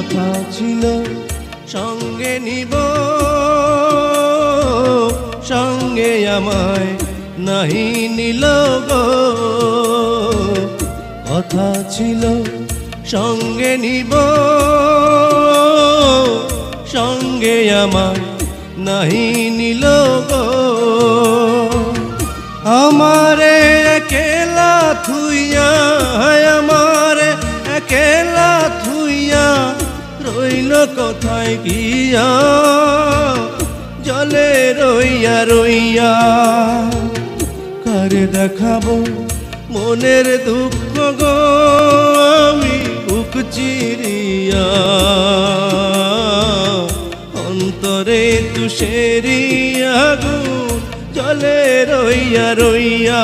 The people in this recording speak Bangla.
কথা ছিল সঙ্গে নিব, সঙ্গে আমায় নাহি নিল গো। কথা ছিল সঙ্গে নিব, সঙ্গে আমায় নাহি নিল গো। আমারে একলা থুইয়া, আমারে একলা থুইয়া রইল কোথায় গিয়া, জলে রইয়া রইয়া। কারে দেখাবো মনের দুঃখ গো আমি বুক চিরিয়া, অন্তরে তুষেরি আগুন জলে রইয়া রইয়া।